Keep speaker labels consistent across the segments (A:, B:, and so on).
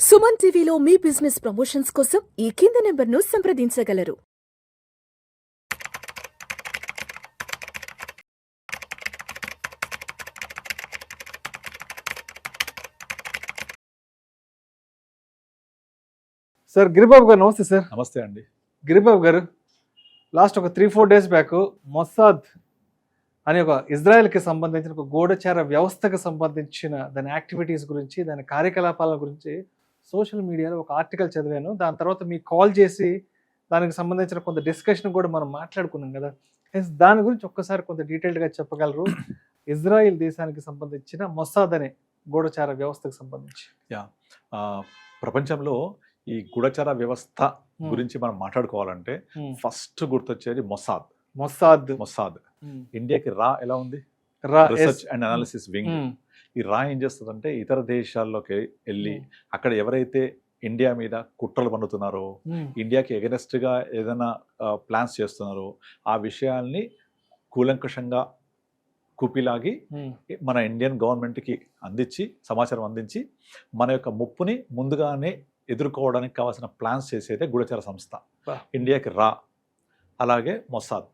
A: సుమన్ టీవీలో మీ business promotions కోసం ఈ కింది నెంబర్ను సంప్రదించగలరు.
B: సార్ గిరిబాబు గారు నమస్తే సార్.
C: నమస్తే అండి.
B: గిరిబాబు గారు, లాస్ట్ ఒక 3-4 డేస్ బ్యాక్ మొస్సాద్ అనే ఒక ఇజ్రాయెల్కి సంబంధించిన ఒక గూఢచార వ్యవస్థకు సంబంధించిన దాని యాక్టివిటీస్ గురించి, దాని కార్యకలాపాల గురించి సోషల్ మీడియాలో ఒక ఆర్టికల్ చదివాను. దాని తర్వాత మీకు కాల్ చేసి దానికి సంబంధించిన కొంత డిస్కషన్ కూడా మనం మాట్లాడుకున్నాం కదా. దాని గురించి ఒక్కసారి కొంత డీటెయిల్డ్గా చెప్పగలరు? ఇజ్రాయెల్ దేశానికి సంబంధించిన మొస్సాద్ అనే గూఢచార వ్యవస్థకు సంబంధించి.
C: ప్రపంచంలో ఈ గూఢచార వ్యవస్థ గురించి మనం మాట్లాడుకోవాలంటే ఫస్ట్ గుర్తొచ్చేది మొస్సాద్. మొస్సాద్ ఇండియాకి రా ఎలా ఉంది? Research and analysis wing. ఈ రా ఏం చేస్తుందంటే ఇతర దేశాల్లోకి వెళ్ళి అక్కడ ఎవరైతే ఇండియా మీద కుట్రలు పన్నుతున్నారో, ఇండియాకి ఎగనెస్ట్ గా ఏదైనా ప్లాన్స్ చేస్తున్నారో ఆ విషయాల్ని కూలంకషంగా కుపిలాగి మన ఇండియన్ గవర్నమెంట్కి సమాచారం అందించి మన యొక్క ముప్పుని ముందుగానే ఎదుర్కోవడానికి కావాల్సిన ప్లాన్స్ చేసేదే గూఢచార సంస్థ. ఇండియాకి రా, అలాగే మొస్సాద్.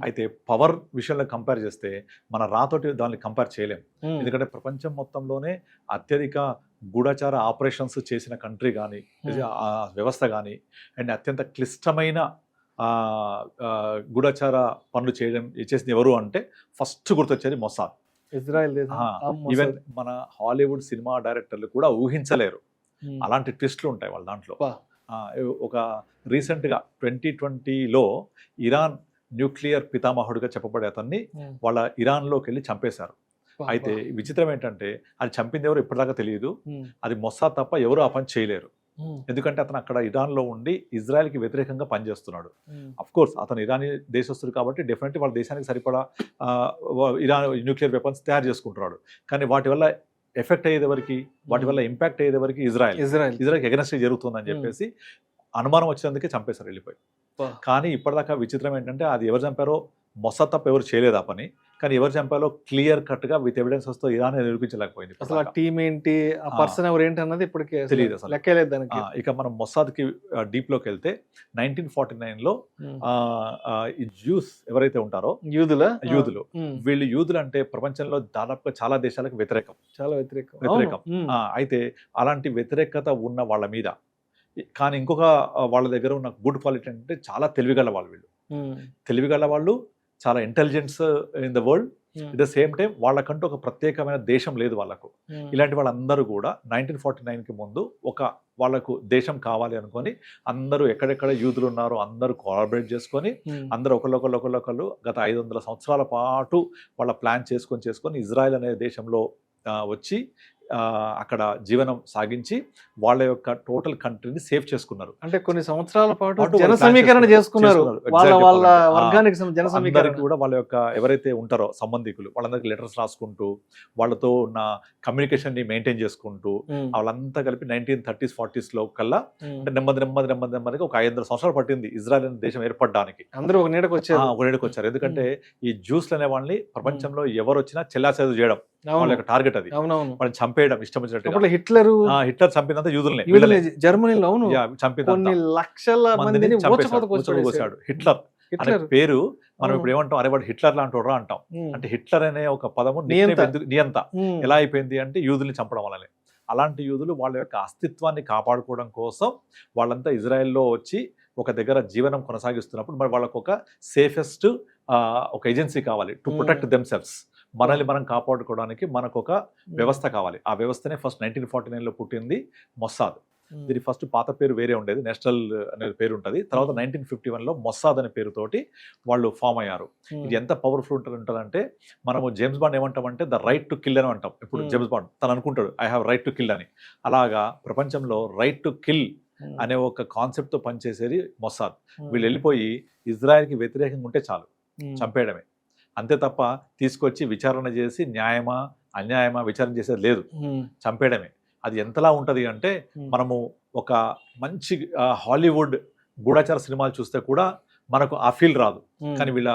C: అయితే పవర్ విషయంలో కంపేర్ చేస్తే మన రాతోటి దాన్ని కంపేర్ చేయలేం. ఎందుకంటే ప్రపంచం మొత్తంలోనే అత్యధిక గూఢచార ఆపరేషన్స్ చేసిన కంట్రీ కానీ, వ్యవస్థ కానీ, అండ్ అత్యంత క్లిష్టమైన గూఢచార పనులు చేసింది ఎవరు అంటే ఫస్ట్ గుర్తొచ్చేది మొస్సాద్.
B: ఇజ్రాయెల్.
C: ఈవెన్ మన హాలీవుడ్ సినిమా డైరెక్టర్లు కూడా ఊహించలేరు అలాంటి ట్విస్ట్లు ఉంటాయి వాళ్ళ దాంట్లో. ఒక రీసెంట్గా 2020లో ఇరాన్ న్యూక్లియర్ పితామహుడిగా చెప్పబడే అతన్ని వాళ్ళ ఇరాన్లోకి వెళ్ళి చంపేశారు. అయితే విచిత్రం ఏంటంటే అది చంపింది ఎవరు ఇప్పటిదాకా తెలియదు. అది మొస్సాద్ తప్ప ఎవరు ఆ పని చేయలేరు. ఎందుకంటే అతను అక్కడ ఇరాన్లో ఉండి ఇజ్రాయెల్కి వ్యతిరేకంగా పనిచేస్తున్నాడు. అఫ్ కోర్స్ అతను ఇరానీ దేశస్తుడు కాబట్టి డెఫినెట్లీ వాళ్ళ దేశానికి సరిపడా ఇరాన్ న్యూక్లియర్ వెపన్స్ తయారు చేసుకుంటున్నాడు. కానీ వాటి వల్ల ఎఫెక్ట్ అయ్యేది ఎవరికి, వాటి వల్ల ఇంపాక్ట్ అయ్యేది ఎవరికి? ఇజ్రాయెల్కి ఎగనెస్ట్ చెప్పేసి చెప్పేసి అనుమానం వచ్చినందుకే చంపేశారు వెళ్ళిపోయి. కానీ ఇప్పటిదాకా విచిత్రం ఏంటంటే అది ఎవరు చంపారో మొస్సాద్ తప్ప ఎవరు చేయలేదు ఆ పని. కానీ ఎవరు చంపారో క్లియర్ కట్ గా విత్ ఎవిడెన్సెస్ తో ఇరాన్ నిరూపించలేకపోయింది.
B: అసలు ఆ టీం ఏంటి, ఆ పర్సన్ ఎవరు ఏంటి అన్నది ఇప్పటికే
C: తెలియదు అసలు,
B: లెక్కలేదు దానికి.
C: ఇక మనం మొస్సాద్ కి డీప్ లోకి వెళ్తే 1949లో ఈ జ్యూస్ ఎవరైతే ఉంటారో యూదులు వీళ్ళు యూదులు అంటే ప్రపంచంలో దాదాపుగా చాలా దేశాలకు వ్యతిరేకం. అయితే అలాంటి వ్యతిరేకత ఉన్న వాళ్ళ మీద, కానీ ఇంకొక వాళ్ళ దగ్గర ఉన్న గుడ్ క్వాలిటీ అంటే చాలా తెలివిగల వాళ్ళు, చాలా intelligence in the world. At the same time వాళ్ళకంటూ ఒక ప్రత్యేకమైన దేశం లేదు వాళ్ళకు. ఇలాంటి వాళ్ళందరూ కూడా 1949కి ముందు వాళ్ళకు దేశం కావాలి అనుకొని అందరూ ఎక్కడెక్కడ యూదులు ఉన్నారో అందరూ కోఆపరేట్ చేసుకొని అందరూ ఒకళ్ళు గత 500 సంవత్సరాల పాటు వాళ్ళ ప్లాన్ చేసుకొని ఇజ్రాయెల్ అనే దేశంలో వచ్చి అక్కడ జీవనం సాగించి వాళ్ళ యొక్క టోటల్ కంట్రీని సేవ్ చేసుకున్నారు.
B: అంటే కొన్ని సంవత్సరాల పాటు జన సమీకరణ చేసుకున్నారు. వాళ్ళ వర్గానికి
C: కూడా వాళ్ళ యొక్క ఎవరైతే ఉంటారో సంబంధికులు వాళ్ళందరికీ లెటర్స్ రాసుకుంటూ వాళ్ళతో ఉన్న కమ్యూనికేషన్ ని మెయింటైన్ చేసుకుంటూ వాళ్ళంతా కలిపి 1930s 40s లో కల్లా అంటే నెమ్మదిగా ఒక 500 సంవత్సరాలు పట్టింది ఇజ్రాయెల్ అనే దేశం ఏర్పడడానికి.
B: అందరూ ఒక నీడకు
C: వచ్చారు. ఎందుకంటే ఈ జ్యూస్లు అనే వాళ్ళని ప్రపంచంని ఎవరు వచ్చినా చెల్లాచెదరు చేయడం వాళ్ళ యొక్క టార్గెట్. అది వాళ్ళని చంపేయడం ఇష్టం వచ్చినట్టు.
B: హిట్లర్
C: చంపినంత యూదుల్ని
B: జర్మనీలో
C: చంపిన
B: లక్షల మందిని
C: కోసాడు. హిట్లర్ అనే పేరు మనం ఇప్పుడు ఏమంటాం, అరే వాడు హిట్లర్ లాంటి అంటాం. అంటే హిట్లర్ అనే ఒక పదము నియంత ఎలా అయిపోయింది అంటే యూదుల్ని చంపడం వల్లనే. అలాంటి యూదులు వాళ్ళ యొక్క అస్తిత్వాన్ని కాపాడుకోవడం కోసం వాళ్ళంతా ఇజ్రాయెల్లో వచ్చి ఒక దగ్గర జీవనం కొనసాగిస్తున్నప్పుడు మరి వాళ్ళకు ఒక సేఫెస్ట్ ఒక ఏజెన్సీ కావాలి టు ప్రొటెక్ట్ దెమ్సెల్వ్స్. మనల్ని మనం కాపాడుకోవడానికి మనకు ఒక వ్యవస్థ కావాలి. ఆ వ్యవస్థనే ఫస్ట్ 1949లో పుట్టింది మొస్సాద్. దీని ఫస్ట్ పాత పేరు వేరే ఉండేది, నేషనల్ అనే పేరు ఉంటుంది. తర్వాత 1951లో మొస్సాద్ అనే పేరుతోటి వాళ్ళు ఫామ్ అయ్యారు. ఇది ఎంత పవర్ఫుల్ ఉంటుందంటే మనము జేమ్స్ బాండ్ ఏమంటామంటే ద రైట్ టు కిల్ అని అంటాం. ఇప్పుడు జేమ్స్ బాండ్ తను అనుకుంటాడు I have right to kill అని. అలాగా ప్రపంచంలో రైట్ టు కిల్ అనే ఒక కాన్సెప్ట్ తో పనిచేసేది మొస్సాద్. వీళ్ళు వెళ్ళిపోయి ఇజ్రాయెల్కి వ్యతిరేకంగా ఉంటే చాలు చంపేయడమే, అంతే తప్ప తీసుకొచ్చి విచారణ చేసి న్యాయమా అన్యాయమా విచారణ చేసేది లేదు, చంపేయడమే. అది ఎంతలా ఉంటుంది అంటే మనము ఒక మంచి హాలీవుడ్ గూఢచార సినిమాలు చూస్తే కూడా మనకు ఆ ఫీల్ రాదు. కానీ వీళ్ళ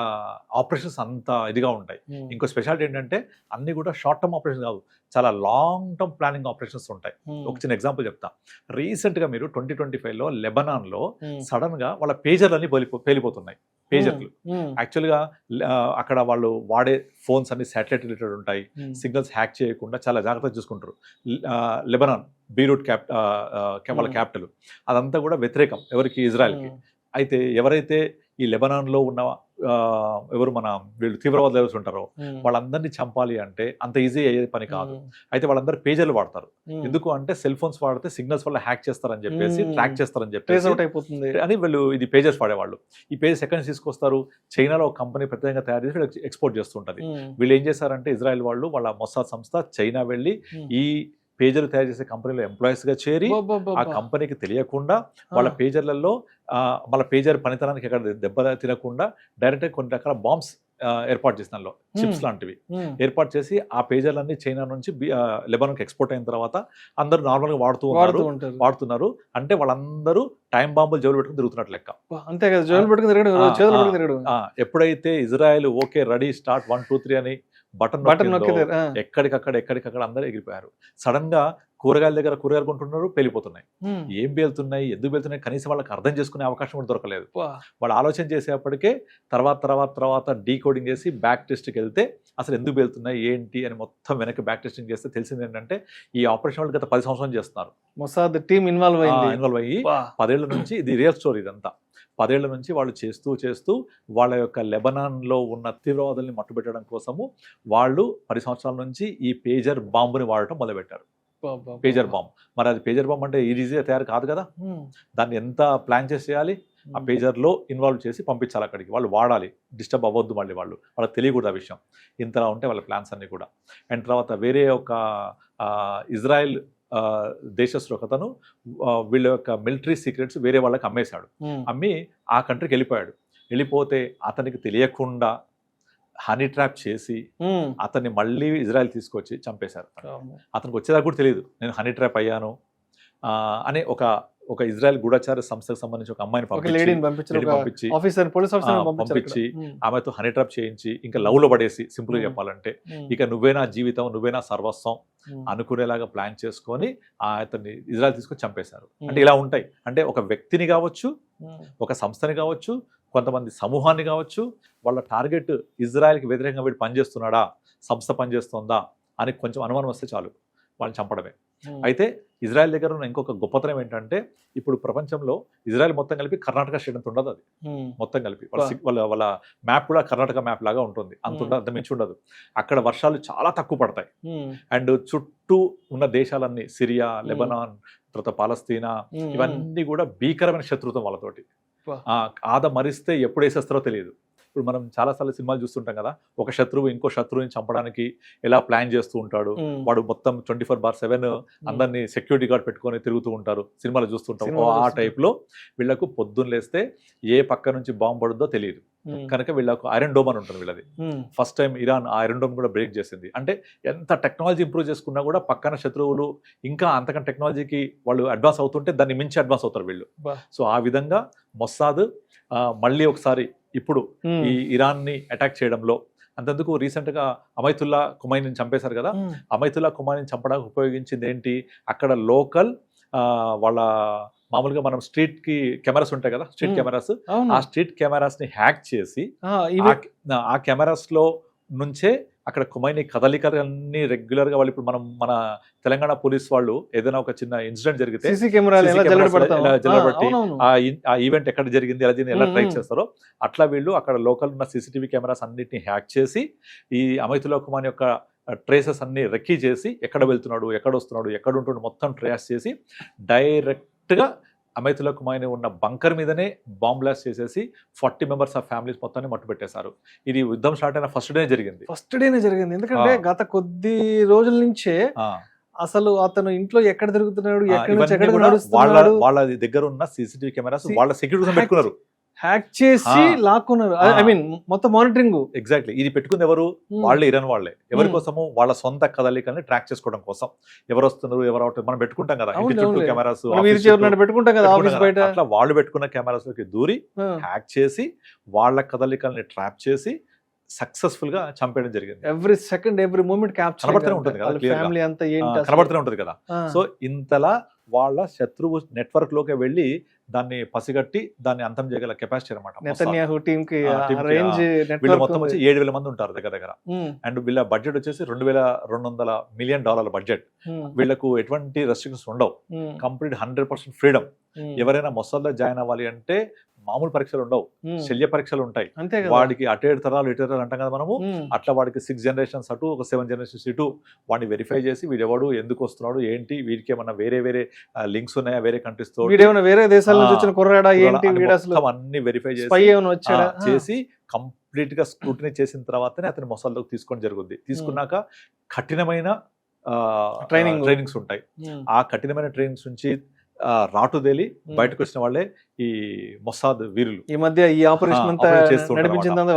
C: ఆపరేషన్స్ అంత ఇదిగా ఉంటాయి. ఇంకో స్పెషాలిటీ ఏంటంటే అన్ని కూడా షార్ట్ టర్మ్ ఆపరేషన్ కాదు, చాలా లాంగ్ టర్మ్ ప్లానింగ్ ఆపరేషన్స్ ఉంటాయి. ఒక చిన్న ఎగ్జాంపుల్ చెప్తా. రీసెంట్ గా మీరు 2025లో లెబనాన్ లో సడన్ గా వాళ్ళ పేజర్లు అన్ని పేలిపోతున్నాయి. పేజర్లు యాక్చువల్గా అక్కడ వాళ్ళు వాడే ఫోన్స్ అన్ని శాటిలైట్ రిలేటెడ్ ఉంటాయి, సిగ్నల్స్ హ్యాక్ చేయకుండా చాలా జాగ్రత్తగా చూసుకుంటారు. లెబనాన్ బీరూట్ వాళ్ళ క్యాపిటల్, అదంతా కూడా వ్యతిరేకం ఎవరికి, ఇజ్రాయెల్కి. అయితే ఎవరైతే ఈ లెబనాన్లో ఉన్న ఎవరు మన వీళ్ళు తీవ్రవాదులు ఉంటారో వాళ్ళందరినీ చంపాలి అంటే అంత ఈజీ అయ్యే పని కాదు. అయితే వాళ్ళందరూ పేజర్లు వాడతారు. ఎందుకు అంటే సెల్ ఫోన్స్ వాడితే సిగ్నల్స్ వల్ల హ్యాక్ చేస్తారని చెప్పేసి, ట్రాక్ చేస్తారని చెప్పేసి అని వీళ్ళు ఇది పేజర్స్ వాడేవాళ్ళు. ఈ పేజెస్ ఎక్కడి నుంచి తీసుకొస్తారు? చైనాలో ఒక కంపెనీ ప్రత్యేకంగా తయారు చేసి ఎక్స్పోర్ట్ చేస్తుంటది. వీళ్ళు ఏం చేశారంటే ఇజ్రాయెల్ వాళ్ళు వాళ్ళ మొసాద్ సంస్థ చైనా వెళ్ళి ఈ పేజర్లు తయారు చేసే కంపెనీలో ఎంప్లాయీస్ గా చేరి ఆ కంపెనీకి తెలియకుండా వాళ్ళ పేజర్లలో వాళ్ళ పేజర్ పనితనానికి ఎక్కడ దెబ్బ తినకుండా డైరెక్ట్ కొన్ని రకాల బాంబ్స్ ఏర్పాటు చేసిన చిప్స్ లాంటివి ఏర్పాటు చేసి ఆ పేజర్లన్నీ చైనా నుంచి లెబనాన్కి ఎక్స్పోర్ట్ అయిన తర్వాత అందరూ నార్మల్ గా వాడుతున్నారు. అంటే వాళ్ళందరూ టైం బాంబులు జోలు పెట్టుకుని తిరుగుతున్నట్టు లెక్క.
B: అంతే కదా, జోలు పెట్టుకుని
C: ఎప్పుడైతే ఇజ్రాయెల్ ఓకే రెడీ స్టార్ట్ 1 2 3 అని బటన్ ఎక్కడికక్కడ అందరూ ఎగిరిపోయారు. సడన్ గా కూరగాయల దగ్గర కూరగాయలు కొంటున్నారు, పేలిపోతున్నాయి. ఏం పేలుతున్నాయి, ఎందుకు పేలుతున్నాయి కనీసం వాళ్ళకి అర్థం చేసుకునే అవకాశం కూడా దొరకలేదు. వాళ్ళు ఆలోచన చేసేప్పటికే తర్వాత డీకోడింగ్ చేసి బ్యాక్ టెస్ట్కి వెళ్తే అసలు ఎందుకు పేలుతున్నాయి ఏంటి అని మొత్తం వెనక్కి బ్యాక్ టెస్టింగ్ చేస్తే తెలిసింది ఏంటంటే ఈ ఆపరేషన్ వాళ్ళు గత 10 సంవత్సరాలు చేస్తున్నారు.
B: మొసాద్ టీమ్ ఇన్వాల్వ్ అయ్యి
C: 10 ఏళ్ల నుంచి, ఇది రియల్ స్టోరీ ఇదంతా, 10 ఏళ్ల నుంచి వాళ్ళు చేస్తూ వాళ్ళ యొక్క లెబనాన్లో ఉన్న తీవ్రవాదుల్ని మట్టుబెట్టడం కోసము వాళ్ళు 10 సంవత్సరాల నుంచి ఈ పేజర్ బాంబుని వాడటం మొదలుపెట్టారు. పేజర్ బాంబ్, మరి అది పేజర్ బాంబ్ అంటే ఈజీగా తయారు కాదు కదా, దాన్ని ఎంత ప్లాన్ చేసి చేయాలి, ఆ పేజర్లో ఇన్వాల్వ్ చేసి పంపించాలి అక్కడికి, వాళ్ళు వాడాలి, డిస్టర్బ్ అవ్వద్దు, మళ్ళీ వాళ్ళకి తెలియకూడదు ఆ విషయం. ఇంతలా ఉంటే వాళ్ళ ప్లాన్స్ అన్నీ కూడా. అండ్ తర్వాత వేరే ఒక ఇజ్రాయెల్ దేశస్తుడు ఒకతను వీళ్ళ యొక్క మిలిటరీ సీక్రెట్స్ వేరే వాళ్ళకి అమ్మేశాడు. అమ్మి ఆ కంట్రీకి వెళ్ళిపోతే అతనికి తెలియకుండా హనీ ట్రాప్ చేసి అతన్ని మళ్ళీ ఇజ్రాయెల్ తీసుకొచ్చి చంపేశారు. అతనికి వచ్చేదాకా కూడా తెలియదు నేను హనీ ట్రాప్ అయ్యాను అనే ఒక ఇజ్రాయెల్ గూఢచార సంస్థకు సంబంధించి ఒక అమ్మాయిని పంపించి ఆమెతో హనీ ట్రాప్ చేయించి ఇంకా లవ్ లో పడేసి, సింపుల్ గా చెప్పాలంటే ఇక నువ్వే నా జీవితం, నువ్వే నా సర్వస్వం అనుకునేలాగా ప్లాన్ చేసుకొని అతన్ని ఇజ్రాయెల్ తీసుకొని చంపేశారు. అంటే ఇలా ఉంటాయి. అంటే ఒక వ్యక్తిని కావచ్చు, ఒక సంస్థని కావచ్చు, కొంతమంది సమూహాన్ని కావచ్చు, వాళ్ళ టార్గెట్ ఇజ్రాయెల్కి వ్యతిరేకంగా వీడు పనిచేస్తున్నాడా, సంస్థ పనిచేస్తుందా అని కొంచెం అనుమానం వస్తే చాలు వాళ్ళని చంపడమే. అయితే ఇజ్రాయెల్ దగ్గర ఉన్న ఇంకొక గొప్పతనం ఏంటంటే ఇప్పుడు ప్రపంచంలో ఇజ్రాయెల్ మొత్తం కలిపి కర్ణాటక స్టేట్ అంత ఉండదు. అది మొత్తం కలిపి వాళ్ళ మ్యాప్ కూడా కర్ణాటక మ్యాప్ లాగా ఉంటుంది, అంత మించి ఉండదు. అక్కడ వర్షాలు చాలా తక్కువ పడతాయి. అండ్ చుట్టూ ఉన్న దేశాలన్నీ సిరియా, లెబనాన్, తర్వాత పాలస్తీనా, ఇవన్నీ కూడా భీకరమైన శత్రుత్వం వాళ్ళతోటి. మరిస్తే ఎప్పుడు వేసేస్తారో తెలియదు. ఇప్పుడు మనం చాలాసార్లు సినిమాలు చూస్తుంటాం కదా, ఒక శత్రువు ఇంకో శత్రువుని చంపడానికి ఎలా ప్లాన్ చేస్తూ ఉంటాడు, వాడు మొత్తం 24/7 అందరినీ సెక్యూరిటీ గార్డ్ పెట్టుకొని తిరుగుతూ ఉంటారు, సినిమాలు చూస్తుంటాం. ఆ టైప్లో వీళ్ళకు పొద్దున్న లేస్తే ఏ పక్క నుంచి బాంబు పడుద్దో తెలియదు కనుక వీళ్ళకు ఐరన్ డోమ్ అని ఉంటుంది వీళ్ళది. ఫస్ట్ టైం ఇరాన్ ఆ ఐరన్ డోమ్ కూడా బ్రేక్ చేసింది. అంటే ఎంత టెక్నాలజీ ఇంప్రూవ్ చేసుకున్నా కూడా పక్కన శత్రువులు ఇంకా అంతకన్నా టెక్నాలజీకి వాళ్ళు అడ్వాన్స్ అవుతుంటే దాన్ని మించి అడ్వాన్స్ అవుతారు వీళ్ళు. సో ఆ విధంగా మొస్సాద్ మళ్ళీ ఒకసారి ఇప్పుడు ఈ ఇరాన్ ని అటాక్ చేయడంలో, అంతెందుకు రీసెంట్ గా అమైతుల్లా ఖుమైనీని చంపేశారు కదా, అమైతుల్లా ఖుమైనీని చంపడానికి ఉపయోగించింది ఏంటి, అక్కడ లోకల్ వాళ్ళ మామూలుగా మనం స్ట్రీట్ కి కెమెరాస్ ఉంటాయి కదా, స్ట్రీట్ కెమెరాస్, ఆ స్ట్రీట్ కెమెరాస్ ని హ్యాక్ చేసి ఆ కెమెరాస్ లో నుంచే అక్కడ ఖుమైనీ కదలికలన్నీ రెగ్యులర్ గా వాళ్ళు ఇప్పుడు మన తెలంగాణ పోలీస్ వాళ్ళు ఏదైనా ఒక చిన్న ఇన్సిడెంట్ జరిగితే జల్లబట్టి ఆ ఈవెంట్ ఎక్కడ జరిగింది ఎలా ట్రాక్ చేస్తారో అట్లా వీళ్ళు అక్కడ లోకల్ ఉన్న సీసీటీవీ కెమెరాస్ అన్నిటిని హ్యాక్ చేసి ఈ అమైతుల్లా ఖుమైనీ యొక్క ట్రేసెస్ అన్ని రెక్కీ చేసి ఎక్కడ వెళ్తున్నాడు, ఎక్కడ వస్తున్నాడు, ఎక్కడ ఉంటున్నాడు మొత్తం ట్రేస్ చేసి డైరెక్ట్ గా అమైతుల్లా ఖుమైనీ ఉన్న బంకర్ మీదనే బాంబ్ బ్లాస్ట్ చేసేసి 40 మెంబర్స్ ఆఫ్ ఫ్యామిలీస్ మొత్తాన్ని మట్టు పెట్టేశారు. ఇది యుద్ధం స్టార్ట్ అయిన ఫస్ట్ డేనే జరిగింది. ఎందుకంటే
B: గత కొద్ది రోజుల నుంచే అసలు అతను ఇంట్లో ఎక్కడ తిరుగుతున్నాడు,
C: వాళ్ళ దగ్గర ఉన్న సీసీటీవీ కెమెరాస్ వాళ్ళ సెక్యూరిటీ పెట్టుకున్నారు.
B: హ్యాక్ చేసి లాక్కున్నారు. ఐ మీన్ మొత్తం మానిటరింగ్.
C: ఎగ్జాక్ట్లీ. ఇది పెట్టుకుంది ఎవరు? వాళ్ళే, ఇరాన్ వాళ్ళే. ఎవరి కోసము? వాళ్ళ సొంత కదలికల్ని ట్రాక్ చేసుకోవడం కోసం. ఎవరు వస్తున్నారు, ఎవరు అవుతారు, మనం పెట్టుకుంటాం కదా ఇంటి చుట్టూ కెమెరాస్,
B: పెట్టుకుంటాం కదా ఆఫీస్ బయట.
C: అట్లా వాళ్ళు పెట్టుకున్న కెమెరాస్ లోకి దూరి హ్యాక్ చేసి వాళ్ళ కదలికల్ని ట్రాప్ చేసి సక్సెస్ఫుల్ గా చంపేయడం జరిగింది.
B: Every second every moment capture
C: కనబడుతూనే ఉంటుంది కదా,
B: ఫ్యామిలీ అంతా ఏంటి
C: కనబడుతూనే ఉంటుంది కదా. సో ఇంతలా వాళ్ళ శత్రువు నెట్వర్క్ లోకి వెళ్ళి దాన్ని పసిగట్టి దాన్ని అంతం చేయగల కెపాసిటీ అనమాట.
B: నెతన్యాహు టీమ్ కి రేంజ్
C: వీళ్ళు మొత్తం వచ్చి 7,000 మంది ఉంటారు దగ్గర. అండ్ వీళ్ళ బడ్జెట్ వచ్చేసి $2,200 మిలియన్ బడ్జెట్. వీళ్ళకు ఎటువంటి రెస్ట్రిక్షన్స్ ఉండవు, కంప్లీట్ 100% ఫ్రీడమ్. ఎవరైనా మొసల్లో జాయిన్ అవ్వాలి అంటే మామూలు పరీక్షలు ఉండవు, శల్య పరీక్షలు ఉంటాయి. వాడికి అటేడు తరాలు ఇటేడు అంటాం కదా మనము, అట్లా వాడికి 6 generations అటు, ఒక 7 generations ఇటు, వాడిని వెరిఫై చేసి వీడెవడు, ఎందుకు వస్తున్నాడు, ఏంటి, వీడికి ఏమన్నా వేరే లింక్స్ ఉన్నాయా వేరే కంట్రీస్ తో,
B: వేరే దేశాల నుంచి వచ్చిన కుర్రాడా ఏంటి,
C: అన్ని వెరిఫై చేసి కంప్లీట్ గా స్క్రూటినీ చేసిన తర్వాతనే అతని మొసల్లోకి తీసుకోవడం జరుగుద్ది. తీసుకున్నాక కఠినమైన ట్రైనింగ్స్ ఉంటాయి. ఆ కఠినమైన ట్రైనింగ్స్ నుంచి రాటుదేలి బయటకు వచ్చిన వాళ్ళే ఈ మొసాద్ వీరులు.
B: ఈ మధ్య ఈ ఆపరేషన్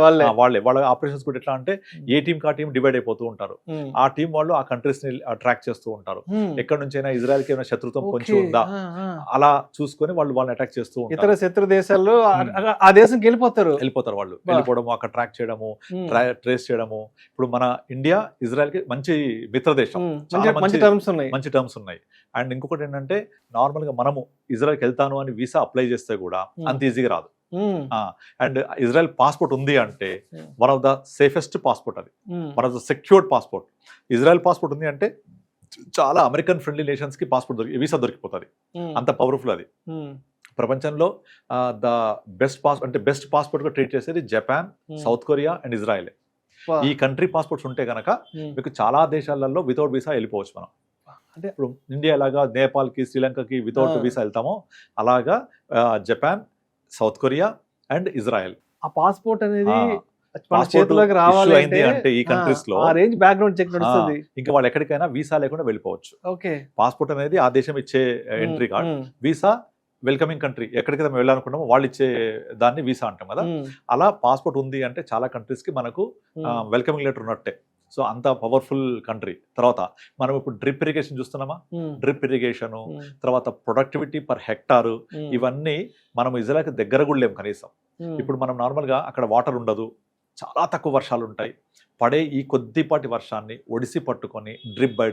C: వాళ్ళ ఆపరేషన్స్ కూడా ఎట్లా అంటే ఏ టీం కా టీం డివైడ్ అయిపోతూ ఉంటారు. ఆ టీం వాళ్ళు ఆ కంట్రీస్ ని ట్రాక్ చేస్తూ ఉంటారు. ఎక్కడి నుంచి అయినా ఇజ్రాయెల్ కి ఏమైనా శత్రుత్వం పొంచి ఉందా అలా చూసుకొని వాళ్ళని అటాక్ చేస్తూ ఉంటారు.
B: ఇతర శత్రు దేశాల్లో ఆ దేశంకి వెళ్ళిపోతారు
C: వాళ్ళు వెళ్ళిపోవడము, అక్కడ ట్రాక్ చేయడము, ట్రేస్ చేయడము. ఇప్పుడు మన ఇండియా ఇజ్రాయెల్ కి మంచి మిత్ర దేశం, మంచి టర్మ్స్ ఉన్నాయి. అండ్ ఇంకొకటి ఏంటంటే నార్మల్ గా మనము ఇజ్రాయెల్కి వెళ్తాను అని వీసా అప్లై చేస్తే కూడా అంత ఈజీగా రాదు. అండ్ ఇజ్రాయెల్ పాస్పోర్ట్ ఉంది అంటే one of the safest passport, అది one of the secured passport. Israel passport ఉంది అంటే చాలా అమెరికన్ ఫ్రెండ్లీ నేషన్స్ కి పాస్పోర్ట్ వీసా దొరికిపోతుంది, అంత పవర్ఫుల్ అది. ప్రపంచంలో ద బెస్ట్ పాస్పోర్ట్ గా ట్రీట్ చేసేది Japan, South Korea and Israel. ఈ కంట్రీ పాస్పోర్ట్స్ ఉంటే కనుక మీకు చాలా దేశాలలో వితౌట్ వీసా వెళ్ళిపోవచ్చు మనం. అంటే ఇప్పుడు ఇండియా లాగా నేపాల్ కి, శ్రీలంకకి వితౌట్ వీసా వెళ్తామో అలాగా Japan, South Korea and Israel.
B: ఆ పాస్పోర్ట్ అనేది చేతిలోకి రావాలి
C: అంటే ఈ కంట్రీస్ లో
B: బ్యాక్గ్రౌండ్ చెక్ నడుస్తుంది.
C: ఇంకా వాళ్ళు ఎక్కడికైనా వీసా లేకుండా వెళ్ళిపోవచ్చు. పాస్పోర్ట్ అనేది ఆ దేశం ఇచ్చే entry card. Visa welcoming country, ఎక్కడికైతే మేము వెళ్ళాలనుకున్నామో వాళ్ళు ఇచ్చే దాన్ని వీసా అంటాం కదా. అలా పాస్పోర్ట్ ఉంది అంటే చాలా కంట్రీస్ కి మనకు వెల్కమింగ్ లెటర్ ఉన్నట్టే. సో అంత పవర్ఫుల్ కంట్రీ. తర్వాత మనం ఇప్పుడు డ్రిప్ ఇరిగేషన్ చూస్తున్నామా, డ్రిప్ ఇరిగేషన్, తర్వాత ప్రొడక్టివిటీ పర్ హెక్టారు, ఇవన్నీ మనం ఇజ్రాయెల్కి దగ్గర కూడా లేము కనీసం. ఇప్పుడు మనం నార్మల్ గా అక్కడ వాటర్ ఉండదు, చాలా తక్కువ వర్షాలు ఉంటాయి. పడే ఈ కొద్దిపాటి వర్షాన్ని ఒడిసి పట్టుకొని డ్రిప్ బై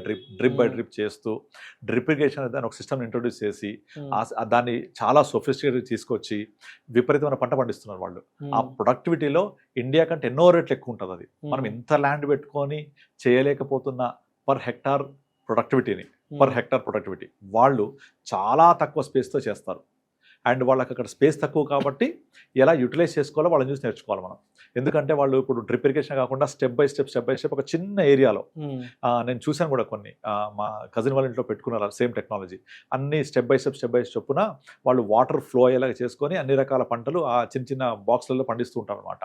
C: డ్రిప్ చేస్తూ డ్రిప్ ఇరిగేషన్ అనే ఒక సిస్టమ్ ఇంట్రొడ్యూస్ చేసి దాన్ని చాలా సొఫిస్టికేటెడ్ తీసుకొచ్చి విపరీతమైన పంట పండిస్తున్నారు వాళ్ళు. ఆ ప్రొడక్టివిటీలో ఇండియా కంటే ఎన్నో రేట్లు ఎక్కువ ఉంటుంది. అది మనం ఇంత ల్యాండ్ పెట్టుకొని చేయలేకపోతున్న పర్ హెక్టార్ ప్రొడక్టివిటీని వాళ్ళు చాలా తక్కువ స్పేస్తో చేస్తారు. అండ్ వాళ్ళకి అక్కడ స్పేస్ తక్కువ కాబట్టి ఎలా యూటిలైజ్ చేసుకోవాలో వాళ్ళని చూసి నేర్చుకోవాలి మనం. ఎందుకంటే వాళ్ళు ఇప్పుడు డ్రిప్ ఇరిగేషన్ కాకుండా స్టెప్ బై స్టెప్ ఒక చిన్న ఏరియాలో, నేను చూశాను కూడా కొన్ని, మా కజిన్ వాళ్ళ ఇంట్లో పెట్టుకున్నారు సేమ్ టెక్నాలజీ. అన్ని స్టెప్ బై స్టెప్ చొప్పున వాళ్ళు వాటర్ ఫ్లో అయ్యేలాగా చేసుకొని అన్ని రకాల పంటలు ఆ చిన్న బాక్స్లలో పండిస్తూ ఉంటారు అనమాట.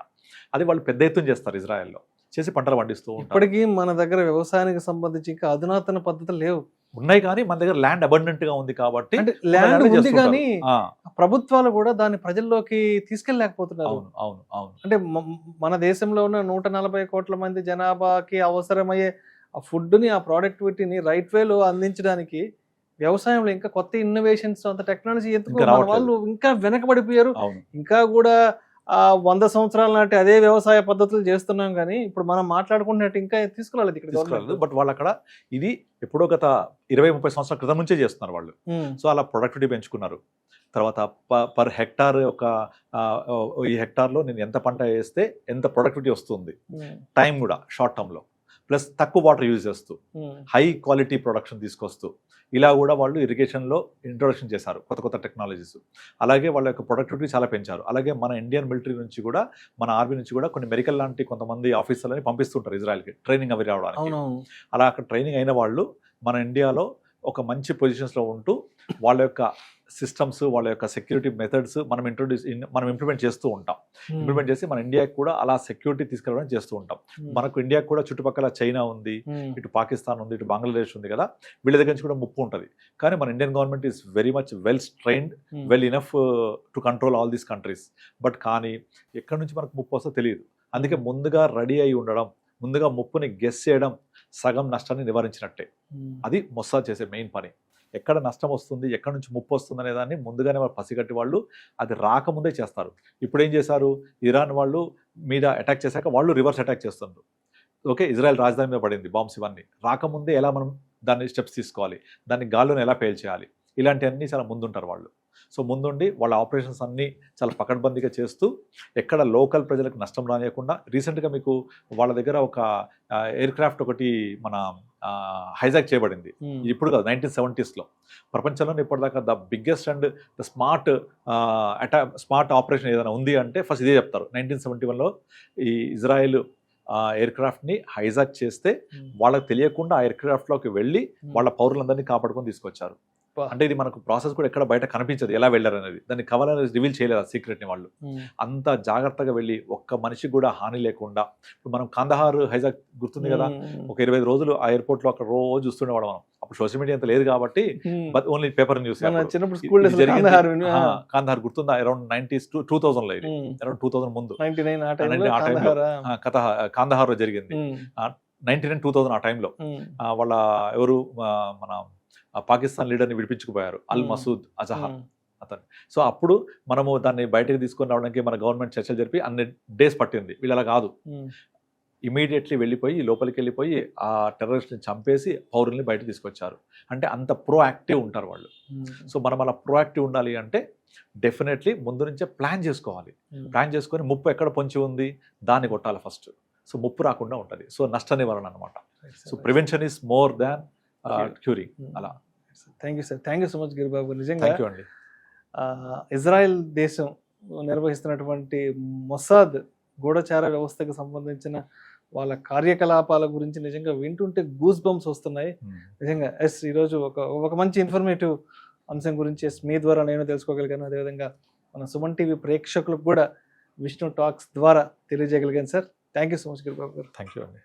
C: అది వాళ్ళు పెద్ద ఎత్తున చేస్తారు ఇజ్రాయెల్లో, చేసి పంటలు పండిస్తూ ఉంటారు.
B: ఇప్పటికీ మన దగ్గర వ్యవసాయానికి సంబంధించి ఇంకా అధునాతన పద్ధతులు లేవు,
C: ఉన్నాయి కానీ మన దగ్గర ల్యాండ్ అబండెంట్ గా ఉంది కాబట్టి.
B: ల్యాండ్ ఉంది కానీ ప్రభుత్వాలు కూడా దాన్ని ప్రజల్లోకి తీసుకెళ్ళలేకపోతున్నారు.
C: అవును.
B: అంటే మన దేశంలో ఉన్న 140 కోట్ల మంది జనాభాకి అవసరమయ్యే ఆ ఫుడ్ ని, ఆ ప్రొడక్టివిటీని రైట్ వేలో అందించడానికి వ్యవసాయంలో ఇంకా కొత్త ఇన్నోవేషన్స్, అంత టెక్నాలజీ ఎందుకు వాళ్ళు ఇంకా వెనకబడిపోయారు. ఇంకా కూడా 100 సంవత్సరాల నాటి అదే వ్యవసాయ పద్ధతులు చేస్తున్నాం కానీ ఇప్పుడు మనం మాట్లాడుకుంటున్నట్టు ఇంకా తీసుకురాలేదు ఇక్కడ.
C: బట్ వాళ్ళు అక్కడ ఇది ఎప్పుడో గత 20-30 సంవత్సరాల క్రితం నుంచే చేస్తున్నారు వాళ్ళు. సో అలా ప్రొడక్టివిటీ పెంచుకున్నారు. తర్వాత పర్ హెక్టార్ ఈ హెక్టార్లో నేను ఎంత పంట వేస్తే ఎంత ప్రొడక్టివిటీ వస్తుంది, టైం కూడా షార్ట్ టర్మ్లో, ప్లస్ తక్కువ వాటర్ యూజ్ చేస్తూ హై క్వాలిటీ ప్రొడక్షన్ తీసుకొస్తూ ఇలా కూడా వాళ్ళు ఇరిగేషన్లో ఇంట్రొడక్షన్ చేశారు కొత్త టెక్నాలజీస్. అలాగే వాళ్ళ యొక్క ప్రొడక్టివిటీ చాలా పెంచారు. అలాగే మన ఇండియన్ మిలిటరీ నుంచి కూడా, మన ఆర్మీ నుంచి కూడా కొన్ని మెడికల్ లాంటి కొంతమంది ఆఫీసర్లని పంపిస్తుంటారు ఇజ్రాయెల్కి ట్రైనింగ్ అవి రావడానికి. అలా అక్కడ ట్రైనింగ్ అయిన వాళ్ళు మన ఇండియాలో ఒక మంచి పొజిషన్స్లో ఉంటూ వాళ్ళ యొక్క సిస్టమ్స్, వాళ్ళ యొక్క సెక్యూరిటీ మెథడ్స్ మనం ఇంప్లిమెంట్ చేస్తూ ఉంటాం. ఇంప్లిమెంట్ చేసి మన ఇండియాకి కూడా అలా సెక్యూరిటీ తీసుకెళ్ళడం చేస్తూ ఉంటాం. మనకు ఇండియాకి కూడా చుట్టుపక్కల చైనా ఉంది, ఇటు పాకిస్తాన్ ఉంది, ఇటు బంగ్లాదేశ్ ఉంది కదా, వీళ్ళ దగ్గర నుంచి కూడా ముప్పు ఉంటుంది. కానీ మన Indian government is very much well trained, well enough to control all these countries. But కానీ ఎక్కడి నుంచి మనకు ముప్పు వస్తుందో తెలియదు. అందుకే ముందుగా రెడీ అయి ఉండడం, ముందుగా ముప్పుని గెస్ చేయడం సగం నష్టాన్ని నివారించినట్టే. అది మొస్సాద్ చేసే మెయిన్ పని. ఎక్కడ నష్టం వస్తుంది, ఎక్కడి నుంచి ముప్పు వస్తుంది అనే దాన్ని ముందుగానే వాళ్ళు పసిగట్టి వాళ్ళు అది రాకముందే చేస్తారు. ఇప్పుడు ఏం చేశారు, ఇరాన్ వాళ్ళు మీద అటాక్ చేశాక వాళ్ళు రివర్స్ అటాక్ చేస్తున్నారు. ఓకే, ఇజ్రాయెల్ రాజధాని మీద పడింది బాంబ్స్, ఇవన్నీ రాకముందే ఎలా మనం దాన్ని స్టెప్స్ తీసుకోవాలి, దాన్ని గాల్లోనే ఎలా పేల్చేయాలి, ఇలాంటివన్నీ చాలా ముందుంటారు వాళ్ళు. సో ముందుండి వాళ్ళ ఆపరేషన్స్ అన్నీ చాలా పకడ్బందీగా చేస్తూ ఎక్కడ లోకల్ ప్రజలకు నష్టం రానియకుండా. రీసెంట్గా మీకు వాళ్ళ దగ్గర ఒక ఎయిర్ క్రాఫ్ట్ ఒకటి మన హైజాక్ చేయబడింది. ఇప్పుడు కాదు, 1970s. ప్రపంచంలోనే ఇప్పటిదాకా the biggest and the smart operation ఏదైనా ఉంది అంటే ఫస్ట్ ఇదే చెప్తారు. 1971లో ఈ ఇజ్రాయెల్ ఎయిర్ క్రాఫ్ట్ని హైజాక్ చేస్తే వాళ్ళకి తెలియకుండా ఆ ఎయిర్ క్రాఫ్ట్లోకి వెళ్ళి వాళ్ళ పౌరులందరినీ కాపాడుకొని తీసుకొచ్చారు. అంటే ఇది మనకు ప్రాసెస్ కూడా ఎక్కడ బయట కనిపించదు ఎలా వెళ్ళారు అనేది, దాన్ని కవలనేది రివీల్ చేయలేదు ఆ సీక్రెట్ని వాళ్ళు. అంత జాగ్రత్తగా వెళ్ళి ఒక్క మనిషికి కూడా హాని లేకుండా. ఇప్పుడు మనం కాందహార్ హైజాక్ గుర్తుంది కదా, ఒక 25 రోజులు ఆ ఎయిర్పోర్ట్లో అక్కడ రోజు చూస్తుండేవాడు మనం. అప్పుడు సోషల్ మీడియా అంత లేదు కాబట్టి but only paper news. Kandahar గుర్తుందా, అరౌండ్ 2000లో, ఇది అరౌండ్ 2000 ముందు కాందహార్ లో జరిగింది. 99-2000 ఆ టైంలో వాళ్ళ ఎవరు మన పాకిస్తాన్ లీడర్ని విడిపించుకుపోయారు, అల్ మసూద్ అజహర్ అతను. సో అప్పుడు మనము దాన్ని బయటకు తీసుకొని రావడానికి మన గవర్నమెంట్ చర్చలు జరిపి అన్ని డేస్ పట్టింది. వీళ్ళు అలా కాదు, ఇమీడియట్లీ వెళ్ళిపోయి లోపలికి వెళ్ళిపోయి ఆ టెర్రరిస్ట్ని చంపేసి పౌరుల్ని బయటకు తీసుకొచ్చారు. అంటే అంత ప్రోయాక్టివ్ ఉంటారు వాళ్ళు. సో మనం అలా ప్రోయాక్టివ్ ఉండాలి అంటే డెఫినెట్లీ ముందు నుంచే ప్లాన్ చేసుకోవాలి. ప్లాన్ చేసుకొని ముప్పు ఎక్కడ పొంచి ఉంది దాన్ని కొట్టాలి ఫస్ట్. సో ముప్పు రాకుండా ఉంటుంది. సో నష్ట నివారణ అనమాట. So prevention is more than curing. అలా.
B: Thank you sir, thank you so much Giribabu. నిజంగా
C: థ్యాంక్ యూ అండి.
B: ఇజ్రాయెల్ దేశం నిర్వహిస్తున్నటువంటి మొసాద్ గూఢచార వ్యవస్థకు సంబంధించిన వాళ్ళ కార్యకలాపాల గురించి నిజంగా వింటుంటే గూస్ బంప్స్ వస్తున్నాయి. నిజంగా ఈరోజు ఒక మంచి ఇన్ఫర్మేటివ్ అంశం గురించి మీ ద్వారా నేను తెలుసుకోగలిగాను. అదేవిధంగా మన సుమన్ టీవీ ప్రేక్షకులకు కూడా విష్ణు టాక్స్ ద్వారా తెలియజేయగలిగాను sir. Thank you so much Giribabu garu.
C: Thank you అండి.